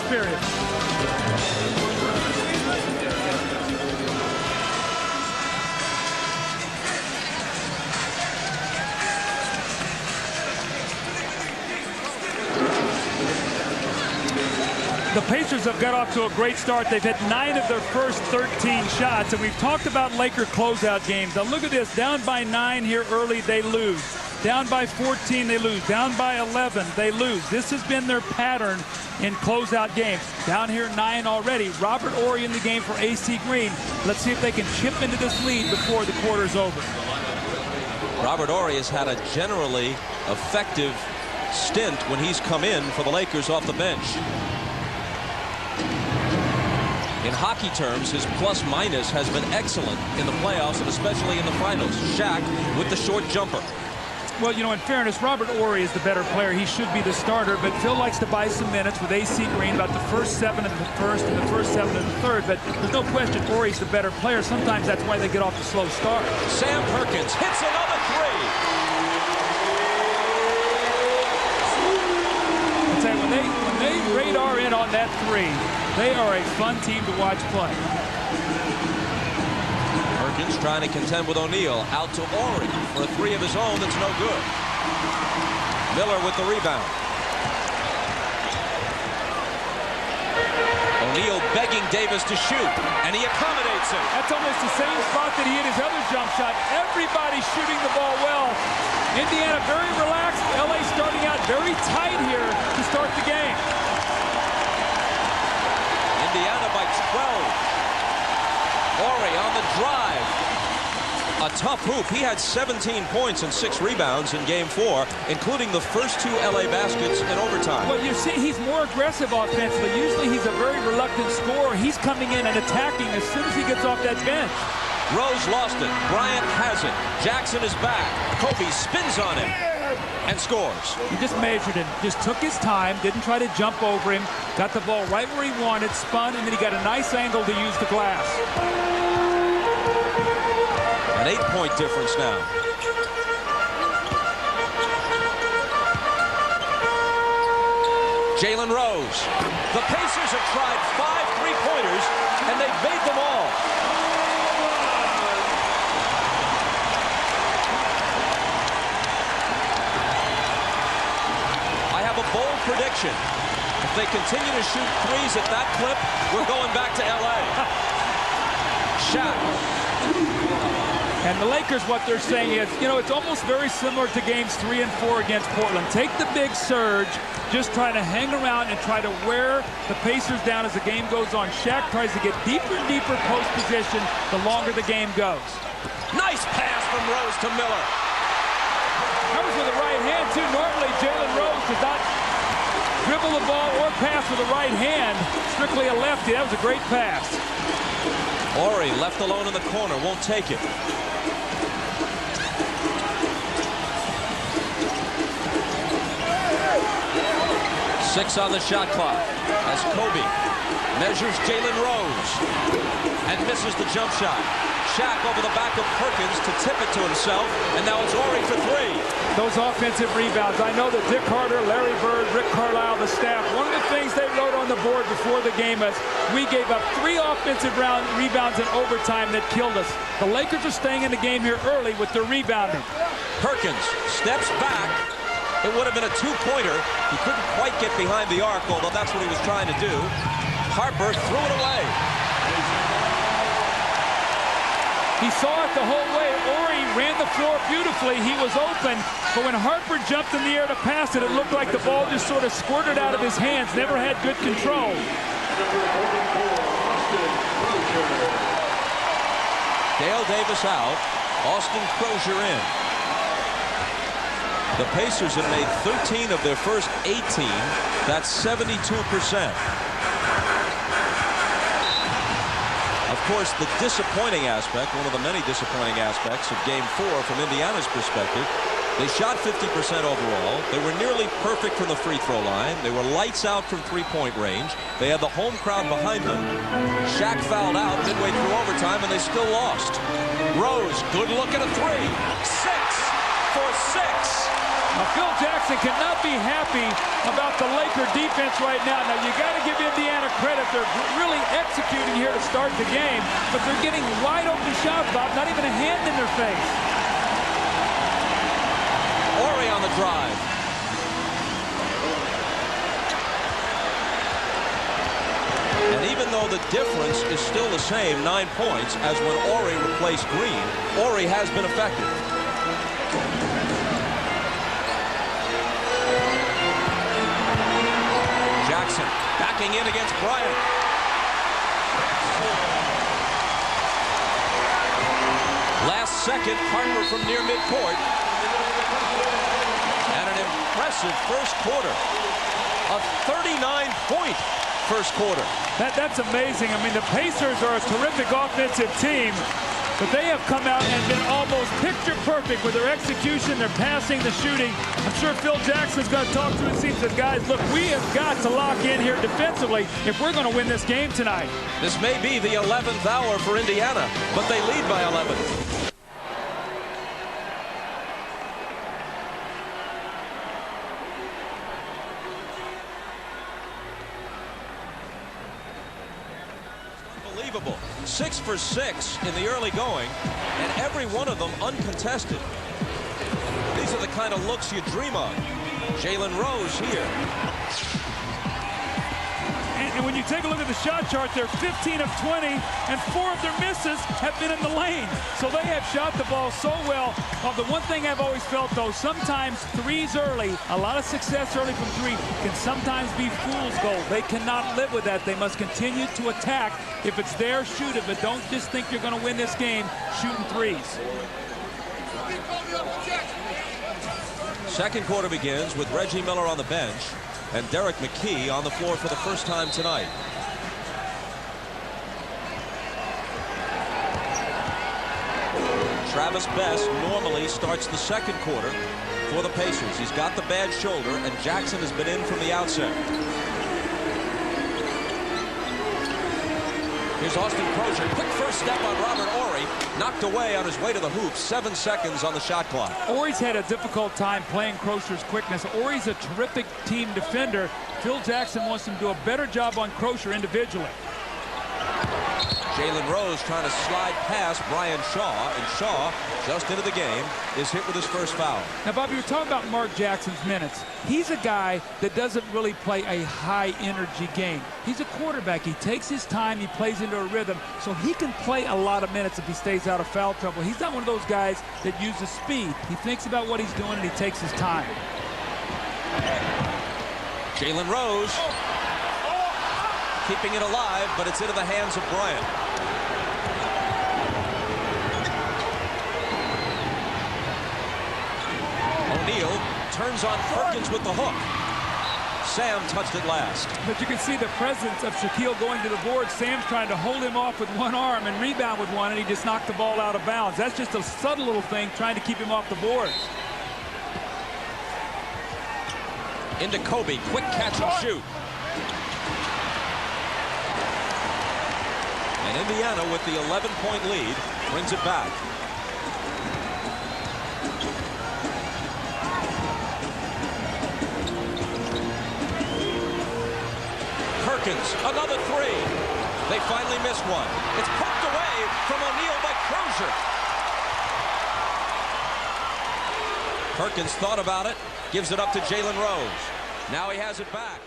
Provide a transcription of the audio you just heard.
period. The Pacers have got off to a great start. They've hit 9 of their first 13 shots, and we've talked about Laker closeout games. Now look at this, down by 9 here early, they lose. Down by 14, they lose. Down by 11, they lose. This has been their pattern in closeout games. Down here 9 already. Robert Horry in the game for AC Green. Let's see if they can chip into this lead before the quarter's over. Robert Horry has had a generally effective stint when he's come in for the Lakers off the bench. In hockey terms, his plus-minus has been excellent in the playoffs and especially in the finals. Shaq with the short jumper. Well, you know, in fairness, Robert Horry is the better player. He should be the starter, but Phil likes to buy some minutes with AC Green, about the first 7 in the first and the first 7 in the third. But there's no question Horry's the better player. Sometimes that's why they get off the slow start. Sam Perkins hits another three. I'll tell you, when they radar in on that three, they are a fun team to watch play. Perkins trying to contend with O'Neal. Out to Horry for a three of his own that's no good. Miller with the rebound. O'Neal begging Davis to shoot, and he accommodates him. That's almost the same spot that he hit his other jump shot. Everybody shooting the ball well. Indiana very relaxed. LA starting out very tight here to start the game. Indiana by 12. Horry on the drive. A tough hoop. He had 17 points and 6 rebounds in Game 4, including the first 2 LA baskets in overtime. Well, you see, he's more aggressive offensively. Usually he's a very reluctant scorer. He's coming in and attacking as soon as he gets off that bench. Rose lost it. Bryant has it. Jackson is back. Kobe spins on him and scores. He just measured him, just took his time, didn't try to jump over him, got the ball right where he wanted, spun, and then he got a nice angle to use the glass. An 8-point difference now. Jalen Rose. The Pacers have tried 5 3-pointers, and they've made them all. I have a bold prediction. If they continue to shoot threes at that clip, we're going back to LA. Shaq. And the Lakers, what they're saying is, you know, it's almost very similar to games 3 and 4 against Portland. Take the big surge, just try to hang around and try to wear the Pacers down as the game goes on. Shaq tries to get deeper and deeper post position the longer the game goes. Nice pass from Rose to Miller. That was with the right hand, too. Normally, Jalen Rose does not dribble the ball or pass with the right hand. Strictly a lefty. That was a great pass. Horry left alone in the corner, won't take it. 6 on the shot clock as Kobe measures Jalen Rose and misses the jump shot. Shaq over the back of Perkins to tip it to himself, and now it's Horry for 3. Those offensive rebounds. I know that Dick Carter, Larry Bird, Rick Carlisle, the staff, one of the things they wrote on the board before the game is we gave up 3 offensive rebounds in overtime that killed us. The Lakers are staying in the game here early with their rebounding. Perkins steps back. It would have been a 2-pointer. He couldn't quite get behind the arc, although that's what he was trying to do. Harper threw it away. He saw it the whole way. Horry ran the floor beautifully. He was open, but when Harper jumped in the air to pass it, it looked like the ball just sort of squirted out of his hands. Never had good control. Dale Davis out. Austin Crozier in. The Pacers have made 13 of their first 18. That's 72%. Of course, the disappointing aspect, one of the many disappointing aspects of Game 4 from Indiana's perspective, they shot 50% overall. They were nearly perfect from the free throw line. They were lights out from 3-point range. They had the home crowd behind them. Shaq fouled out midway through overtime, and they still lost. Rose, good look at a 3. 6 for 6. Now, Phil Jackson cannot be happy about the Laker defense right now. Now, you got to give Indiana credit. They're really executing here to start the game, but they're getting wide open shots, Bob, not even a hand in their face. Horry on the drive. And even though the difference is still the same, 9 points, as when Horry replaced Green, Horry has been effective. Jackson backing in against Bryant. Last second, Harper from near midcourt. And an impressive first quarter. A 39-point first quarter. That's amazing. I mean, the Pacers are a terrific offensive team, but they have come out and been almost picture perfect with their execution, their passing, the shooting. I'm sure Phil Jackson's going to talk to his team and says, guys, look, we have got to lock in here defensively if we're going to win this game tonight. This may be the 11th hour for Indiana, but they lead by 11. Unbelievable. 6 for 6 in the early going, and every one of them uncontested. These are the kind of looks you dream of. Jalen Rose here. And when you take a look at the shot chart, they're 15 of 20, and 4 of their misses have been in the lane. So they have shot the ball so well. The one thing I've always felt, though, sometimes threes early, a lot of success early from 3 can sometimes be fool's gold. They cannot live with that. They must continue to attack. If it's there, shoot it, but don't just think you're going to win this game shooting threes. Second quarter begins with Reggie Miller on the bench and Derek McKee on the floor for the first time tonight. Travis Best normally starts the second quarter for the Pacers. He's got the bad shoulder, and Jackson has been in from the outset. Here's Austin Crozier. Quick first step on Robert Horry. Knocked away on his way to the hoop. 7 seconds on the shot clock. Horry's had a difficult time playing Crozier's quickness. Horry's a terrific team defender. Phil Jackson wants him to do a better job on Crozier individually. Jalen Rose trying to slide past Brian Shaw, and Shaw, just into the game, is hit with his first foul. Now, Bobby, you're talking about Mark Jackson's minutes. He's a guy that doesn't really play a high-energy game. He's a quarterback. He takes his time. He plays into a rhythm, so he can play a lot of minutes if he stays out of foul trouble. He's not one of those guys that uses speed. He thinks about what he's doing, and he takes his time. Jalen Rose keeping it alive, but it's into the hands of Bryant. O'Neal turns on Perkins with the hook. Sam touched it last. But you can see the presence of Shaquille going to the board. Sam's trying to hold him off with one arm and rebound with one, and he just knocked the ball out of bounds. That's just a subtle little thing trying to keep him off the boards. Into Kobe. Quick catch and shoot. And Indiana, with the 11-point lead, brings it back. Perkins, another 3. They finally missed one. It's poked away from O'Neal by Crozier. Perkins thought about it, gives it up to Jalen Rose. Now he has it back.